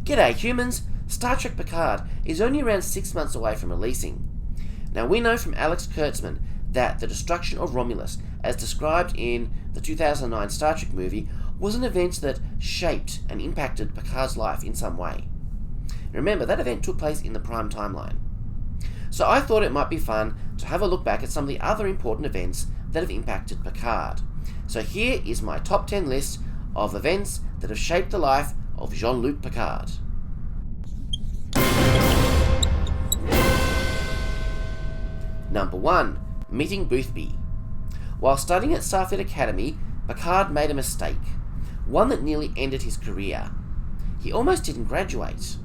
G'day humans! Star Trek Picard is only around 6 months away from releasing. Now we know from Alex Kurtzman that the destruction of Romulus, as described in the 2009 Star Trek movie, was an event that shaped and impacted Picard's life in some way. Remember, that event took place in the Prime timeline. So I thought it might be fun to have a look back at some of the other important events that have impacted Picard. So here is my top 10 list of events that have shaped the life of Jean-Luc Picard. Number 1. Meeting Boothby. While studying at Starfleet Academy, Picard made a mistake, one that nearly ended his career. He almost didn't graduate.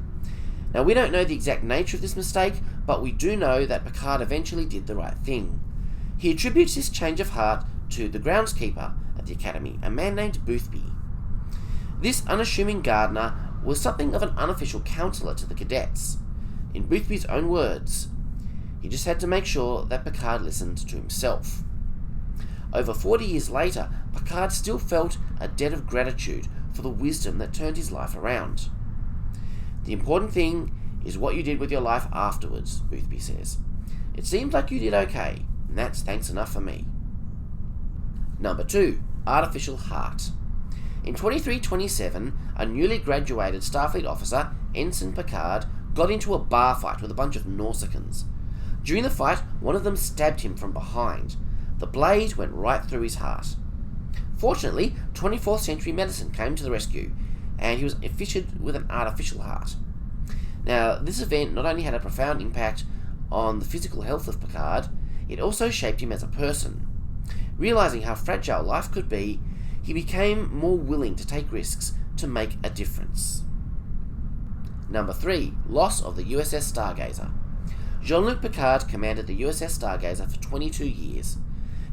Now we don't know the exact nature of this mistake, but we do know that Picard eventually did the right thing. He attributes this change of heart to the groundskeeper at the Academy, a man named Boothby. This unassuming gardener was something of an unofficial counsellor to the cadets. In Boothby's own words, he just had to make sure that Picard listened to himself. Over 40 years later, Picard still felt a debt of gratitude for the wisdom that turned his life around. The important thing is what you did with your life afterwards, Boothby says. It seems like you did okay, and that's thanks enough for me. Number 2. Artificial heart. In 2327, a newly graduated Starfleet officer, Ensign Picard, got into a bar fight with a bunch of Nausicaans. During the fight, one of them stabbed him from behind. The blade went right through his heart. Fortunately, 24th century medicine came to the rescue, and he was fitted with an artificial heart. Now, this event not only had a profound impact on the physical health of Picard, it also shaped him as a person. Realizing how fragile life could be, he became more willing to take risks to make a difference. Number 3. Loss of the USS Stargazer. Jean-Luc Picard commanded the USS Stargazer for 22 years.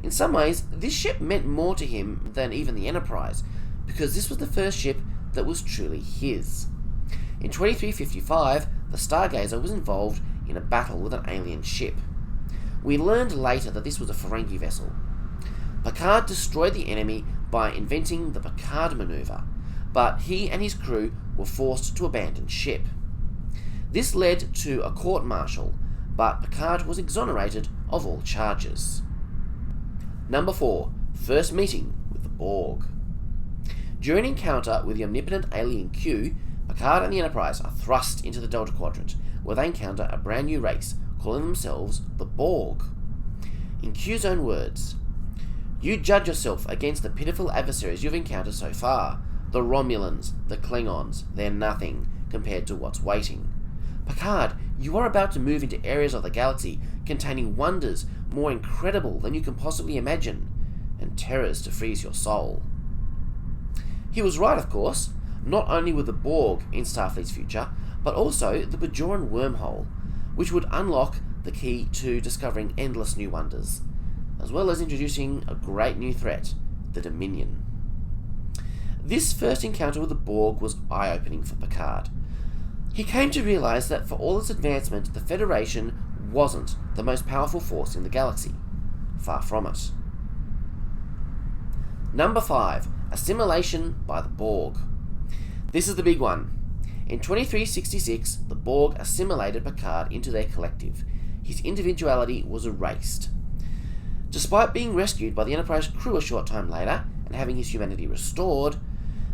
In some ways, this ship meant more to him than even the Enterprise, because this was the first ship that was truly his. In 2355, the Stargazer was involved in a battle with an alien ship. We learned later that this was a Ferengi vessel. Picard destroyed the enemy by inventing the Picard maneuver, but he and his crew were forced to abandon ship. This led to a court-martial, but Picard was exonerated of all charges. Number 4. First meeting with the Borg. During an encounter with the omnipotent alien Q, Picard and the Enterprise are thrust into the Delta Quadrant, where they encounter a brand new race, calling themselves the Borg. In Q's own words, "You judge yourself against the pitiful adversaries you've encountered so far. The Romulans, the Klingons, they're nothing compared to what's waiting. Picard, you are about to move into areas of the galaxy containing wonders more incredible than you can possibly imagine, and terrors to freeze your soul." He was right, of course, not only with the Borg in Starfleet's future, but also the Bajoran wormhole, which would unlock the key to discovering endless new wonders, as well as introducing a great new threat, the Dominion. This first encounter with the Borg was eye-opening for Picard. He came to realize that for all its advancement, the Federation wasn't the most powerful force in the galaxy. Far from it. Number 5. Assimilation by the Borg. This is the big one. In 2366, the Borg assimilated Picard into their collective. His individuality was erased. Despite being rescued by the Enterprise crew a short time later, and having his humanity restored,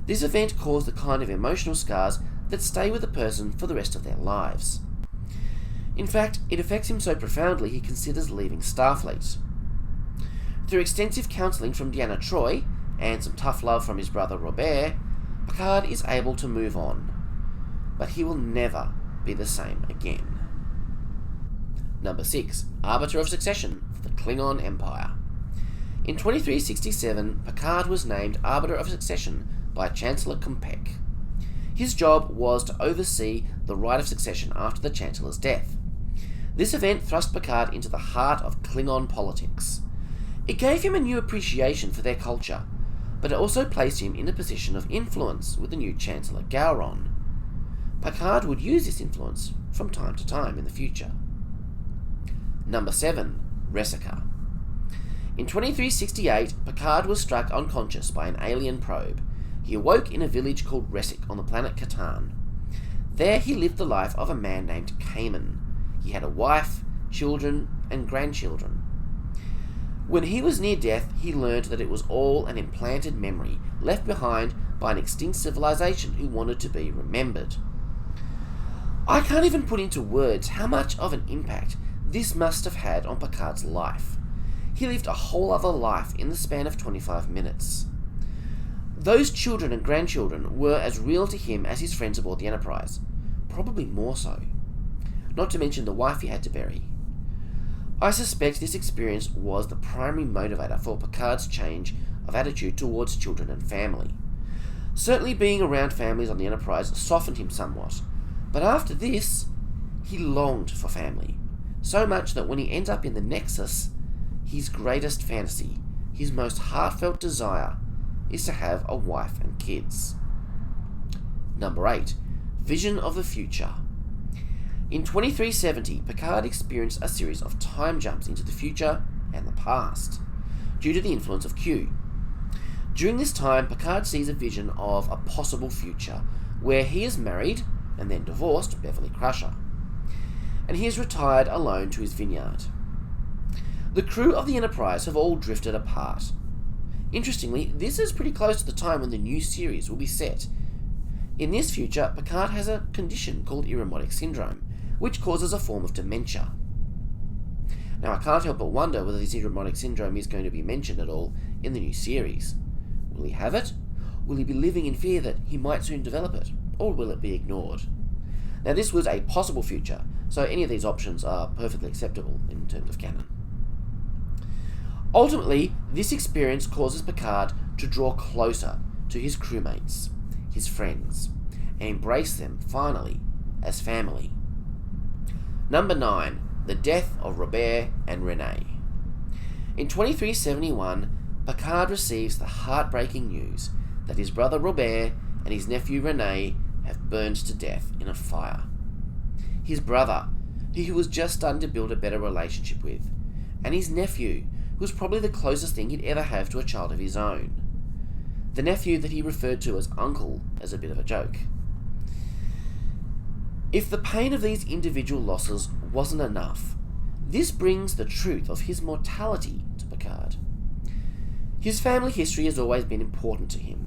this event caused the kind of emotional scars that stay with a person for the rest of their lives. In fact, it affects him so profoundly he considers leaving Starfleet. Through extensive counselling from Deanna Troi, and some tough love from his brother Robert, Picard is able to move on. But he will never be the same again. Number 6. Arbiter of Succession for the Klingon Empire. In 2367, Picard was named Arbiter of Succession by Chancellor Kompek. His job was to oversee the right of succession after the Chancellor's death. This event thrust Picard into the heart of Klingon politics. It gave him a new appreciation for their culture, but it also placed him in a position of influence with the new Chancellor Gowron. Picard would use this influence from time to time in the future. Number 7. Resaca. In 2368, Picard was struck unconscious by an alien probe. He awoke in a village called Resaca on the planet Catan. There he lived the life of a man named Cayman. He had a wife, children, and grandchildren. When he was near death, he learned that it was all an implanted memory left behind by an extinct civilization who wanted to be remembered. I can't even put into words how much of an impact this must have had on Picard's life. He lived a whole other life in the span of 25 minutes. Those children and grandchildren were as real to him as his friends aboard the Enterprise, probably more so. Not to mention the wife he had to bury. I suspect this experience was the primary motivator for Picard's change of attitude towards children and family. Certainly being around families on the Enterprise softened him somewhat, but after this, he longed for family, so much that when he ends up in the Nexus, his greatest fantasy, his most heartfelt desire, is to have a wife and kids. Number 8. Vision of the future. In 2370, Picard experienced a series of time jumps into the future and the past, due to the influence of Q. During this time, Picard sees a vision of a possible future where he is married and then divorced Beverly Crusher, and he is retired alone to his vineyard. The crew of the Enterprise have all drifted apart. Interestingly, this is pretty close to the time when the new series will be set. In this future, Picard has a condition called Irremotic Syndrome, which causes a form of dementia. Now, I can't help but wonder whether this Irremotic Syndrome is going to be mentioned at all in the new series. Will he have it? Will he be living in fear that he might soon develop it? Or will it be ignored? Now, this was a possible future, so any of these options are perfectly acceptable in terms of canon. Ultimately, this experience causes Picard to draw closer to his crewmates, his friends, and embrace them, finally, as family. Number 9. The death of Robert and Rene. In 2371, Picard receives the heartbreaking news that his brother Robert and his nephew Rene have burned to death in a fire. His brother, who he was just starting to build a better relationship with, and his nephew, who was probably the closest thing he'd ever have to a child of his own. The nephew that he referred to as Uncle as a bit of a joke. If the pain of these individual losses wasn't enough, this brings the truth of his mortality to Picard. His family history has always been important to him,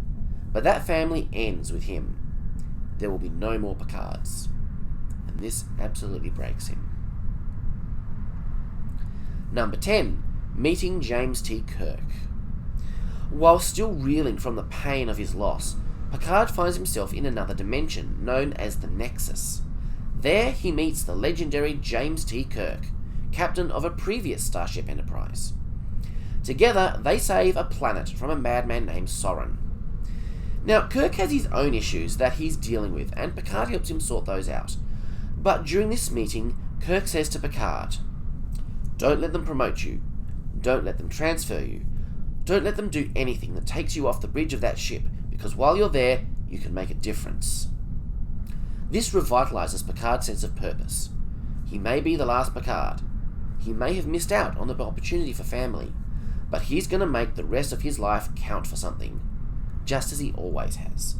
but that family ends with him. There will be no more Picards, and this absolutely breaks him. Number 10. Meeting James T. Kirk. While still reeling from the pain of his loss, Picard finds himself in another dimension known as the Nexus. There he meets the legendary James T. Kirk, captain of a previous Starship Enterprise. Together, they save a planet from a madman named Soren. Now, Kirk has his own issues that he's dealing with, and Picard helps him sort those out. But during this meeting, Kirk says to Picard, "Don't let them promote you. Don't let them transfer you. Don't let them do anything that takes you off the bridge of that ship, because while you're there, you can make a difference." This revitalizes Picard's sense of purpose. He may be the last Picard. He may have missed out on the opportunity for family, but he's going to make the rest of his life count for something, just as he always has.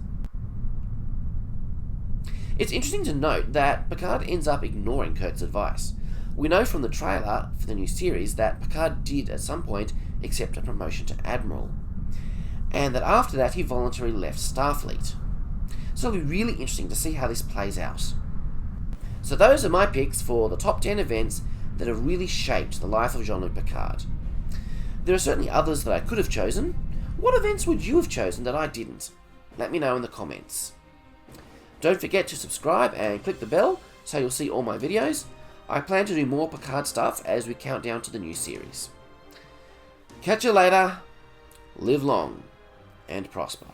It's interesting to note that Picard ends up ignoring Kirk's advice. We know from the trailer for the new series that Picard did at some point accept a promotion to Admiral, and that after that he voluntarily left Starfleet. So it'll be really interesting to see how this plays out. So those are my picks for the top 10 events that have really shaped the life of Jean-Luc Picard. There are certainly others that I could have chosen. What events would you have chosen that I didn't? Let me know in the comments. Don't forget to subscribe and click the bell so you'll see all my videos. I plan to do more Picard stuff as we count down to the new series. Catch you later. Live long and prosper.